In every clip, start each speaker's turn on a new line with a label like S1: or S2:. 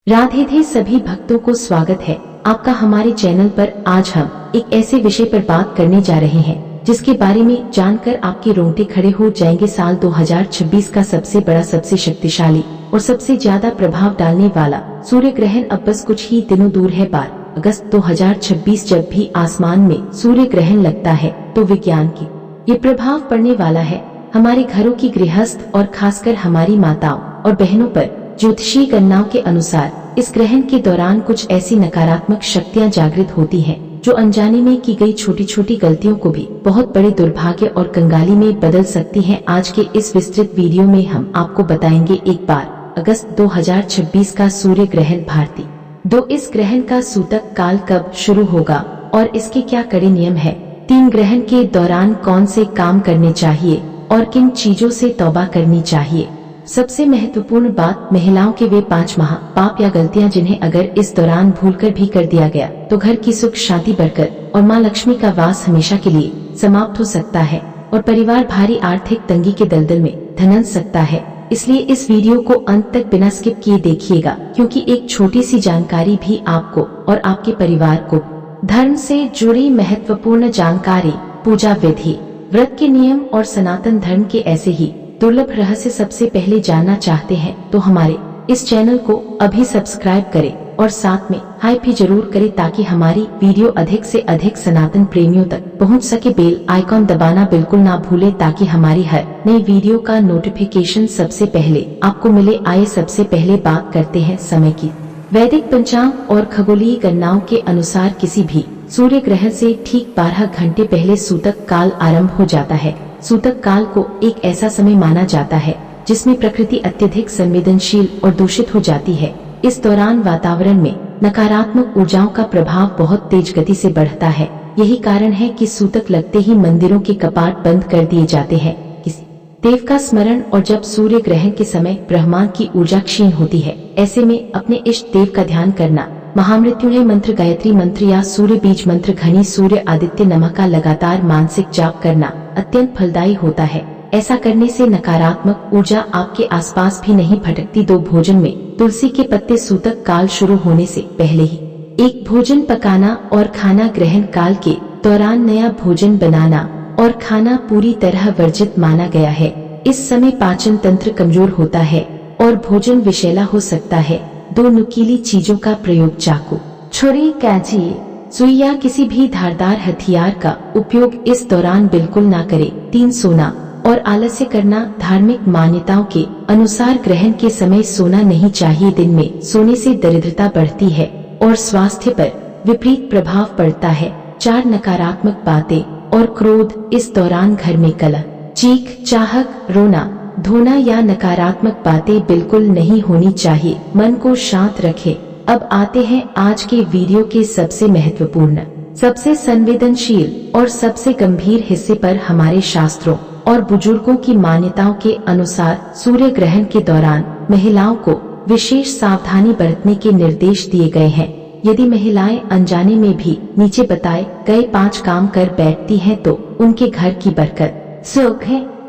S1: राधे सभी भक्तों को स्वागत है आपका हमारे चैनल पर। आज हम एक ऐसे विषय पर बात करने जा रहे हैं जिसके बारे में जानकर आपके रोंगटे खड़े हो जाएंगे। साल 2026 का सबसे बड़ा, सबसे शक्तिशाली और सबसे ज्यादा प्रभाव डालने वाला सूर्य ग्रहण अब बस कुछ ही दिनों दूर है। 12 अगस्त 2026 जब भी आसमान में सूर्य ग्रहण लगता है तो विज्ञान की ये प्रभाव पड़ने वाला है हमारे घरों की गृहस्थ और खासकर हमारी माताओं और बहनों पर। ज्योतिषीय गणनाओं के अनुसार इस ग्रहण के दौरान कुछ ऐसी नकारात्मक शक्तियां जागृत होती हैं जो अनजाने में की गई छोटी छोटी गलतियों को भी बहुत बड़े दुर्भाग्य और कंगाली में बदल सकती हैं। आज के इस विस्तृत वीडियो में हम आपको बताएंगे 12 अगस्त 2026 का सूर्य ग्रहण भारतीय इस ग्रहण का सूतक काल कब शुरू होगा और इसके क्या कड़े नियम है। 3 ग्रहण के दौरान कौन से काम करने चाहिए और किन चीजों से तौबा करनी चाहिए। सबसे महत्वपूर्ण बात, महिलाओं के वे 5 पाप या गलतियां जिन्हें अगर इस दौरान भूलकर भी कर दिया गया तो घर की सुख शांति बरकत और मां लक्ष्मी का वास हमेशा के लिए समाप्त हो सकता है और परिवार भारी आर्थिक तंगी के दलदल में धंस सकता है। इसलिए इस वीडियो को अंत तक बिना स्किप किए देखिएगा, क्योंकि एक छोटी सी जानकारी भी आपको और आपके परिवार को धर्म से जुड़ी महत्वपूर्ण जानकारी, पूजा विधि, व्रत के नियम और सनातन धर्म के ऐसे ही दुर्लभ रहस्य सबसे पहले जानना चाहते हैं तो हमारे इस चैनल को अभी सब्सक्राइब करें और साथ में हाई भी जरूर करें ताकि हमारी वीडियो अधिक से अधिक सनातन प्रेमियों तक पहुंच सके। बेल आइकॉन दबाना बिल्कुल ना भूलें ताकि हमारी हर नई वीडियो का नोटिफिकेशन सबसे पहले आपको मिले। आइए सबसे पहले बात करते हैं समय की। वैदिक पंचांग और खगोलीय गणनाओं के अनुसार किसी भी सूर्य ग्रहण से ठीक 12 घंटे पहले सूतक काल आरंभ हो जाता है। सूतक काल को एक ऐसा समय माना जाता है जिसमें प्रकृति अत्यधिक संवेदनशील और दूषित हो जाती है। इस दौरान वातावरण में नकारात्मक ऊर्जाओं का प्रभाव बहुत तेज गति से बढ़ता है। यही कारण है कि सूतक लगते ही मंदिरों के कपाट बंद कर दिए जाते हैं, किसी देव का स्मरण और जब सूर्य ग्रहण के समय ब्रह्मांड की ऊर्जा क्षीण होती है, ऐसे में अपने इष्ट देव का ध्यान करना, महामृत्युंजय मंत्र, गायत्री मंत्र या सूर्य बीज मंत्र, घनी सूर्य आदित्य नमः का लगातार मानसिक जाप करना अत्यंत फलदायी होता है। ऐसा करने से नकारात्मक ऊर्जा आपके आसपास भी नहीं भटकती। 2 भोजन में तुलसी के पत्ते। सूतक काल शुरू होने से पहले ही एक भोजन पकाना और खाना। ग्रहण काल के दौरान नया भोजन बनाना और खाना पूरी तरह वर्जित माना गया है। इस समय पाचन तंत्र कमजोर होता है और भोजन विषैला हो सकता है। 2 नुकीली चीजों का प्रयोग, चाकू, छुरी, कैंची, सुई या किसी भी धारदार हथियार का उपयोग इस दौरान बिल्कुल ना करें। 3 सोना और आलस्य करना। धार्मिक मान्यताओं के अनुसार ग्रहण के समय सोना नहीं चाहिए। दिन में सोने से दरिद्रता बढ़ती है और स्वास्थ्य पर विपरीत प्रभाव पड़ता है। 4 नकारात्मक बातें और क्रोध। इस दौरान घर में कलह, चीख, चाहक, रोना, धोना या नकारात्मक बातें बिल्कुल नहीं होनी चाहिए। मन को शांत रखें। अब आते हैं आज के वीडियो के सबसे महत्वपूर्ण, सबसे संवेदनशील और सबसे गंभीर हिस्से पर। हमारे शास्त्रों और बुजुर्गों की मान्यताओं के अनुसार सूर्य ग्रहण के दौरान महिलाओं को विशेष सावधानी बरतने के निर्देश दिए गए हैं। यदि महिलाएं अनजाने में भी नीचे बताए गए 5 काम कर बैठती हैं तो उनके घर की बरकत, सुख,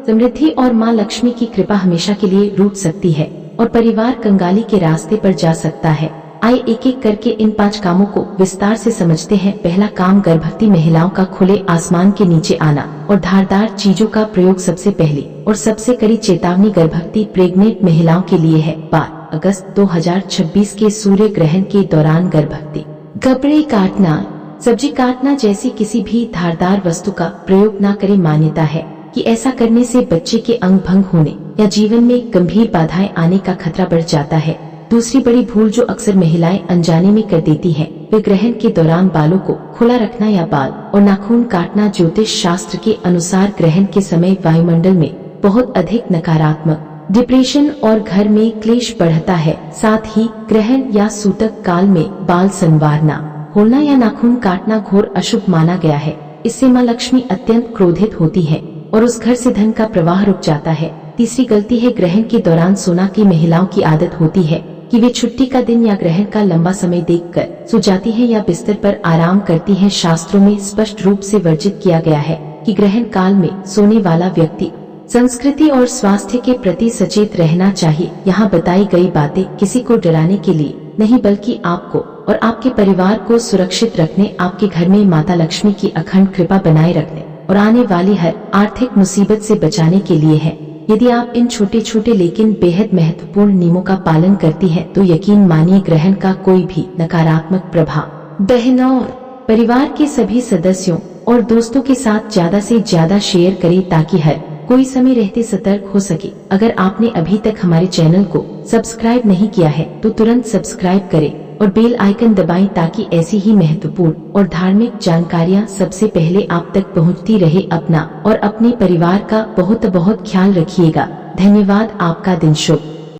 S1: समृद्धि और मां लक्ष्मी की कृपा हमेशा के लिए रूठ सकती है और परिवार कंगाली के रास्ते पर जा सकता है। आइए एक एक करके इन 5 कामों को विस्तार से समझते हैं। पहला काम, गर्भवती महिलाओं का खुले आसमान के नीचे आना और धारदार चीजों का प्रयोग सबसे पहली और सबसे कड़ी चेतावनी गर्भवती प्रेग्नेंट महिलाओं के लिए है। 12 अगस्त 2026 के सूर्य ग्रहण के दौरान गर्भवती कपड़े काटना, सब्जी काटना जैसी किसी भी धारदार वस्तु का प्रयोग न करें। मान्यता है कि ऐसा करने से बच्चे के अंग भंग होने या जीवन में गंभीर बाधाएं आने का खतरा बढ़ जाता है। दूसरी बड़ी भूल जो अक्सर महिलाएं अनजाने में कर देती हैं, वे ग्रहण के दौरान बालों को खुला रखना या बाल और नाखून काटना। ज्योतिष शास्त्र के अनुसार ग्रहण के समय वायुमंडल में बहुत अधिक नकारात्मक डिप्रेशन और घर में क्लेश बढ़ता है। साथ ही ग्रहण या सूतक काल में बाल संवारना, खोलना या नाखून काटना घोर अशुभ माना गया है। इससे मां लक्ष्मी अत्यंत क्रोधित होती है और उस घर से धन का प्रवाह रुक जाता है। तीसरी गलती है, ग्रहण के दौरान सोना। की महिलाओं की आदत होती है कि वे छुट्टी का दिन या ग्रहण का लंबा समय देखकर सो जाती हैं या बिस्तर पर आराम करती हैं। शास्त्रों में स्पष्ट रूप से वर्जित किया गया है कि ग्रहण काल में सोने वाला व्यक्ति संस्कृति और स्वास्थ्य के प्रति सचेत रहना चाहिए। यहाँ बताई गई बातें किसी को डराने के लिए नहीं बल्कि आपको और आपके परिवार को सुरक्षित रखने, आपके घर में माता लक्ष्मी की अखंड कृपा बनाए रखने और आने वाली हर आर्थिक मुसीबत से बचाने के लिए है। यदि आप इन छोटे छोटे लेकिन बेहद महत्वपूर्ण नियमों का पालन करती हैं, तो यकीन मानिए ग्रहण का कोई भी नकारात्मक प्रभाव बहनों और परिवार के सभी सदस्यों और दोस्तों के साथ ज्यादा से ज्यादा शेयर करें ताकि हर कोई समय रहते सतर्क हो सके। अगर आपने अभी तक हमारे चैनल को सब्सक्राइब नहीं किया है तो तुरंत सब्सक्राइब करें और बेल आइकन दबाएं ताकि ऐसी ही महत्वपूर्ण और धार्मिक जानकारियां सबसे पहले आप तक पहुंचती रहे। अपना और अपने परिवार का बहुत बहुत ख्याल रखिएगा। धन्यवाद। आपका दिन शुभ।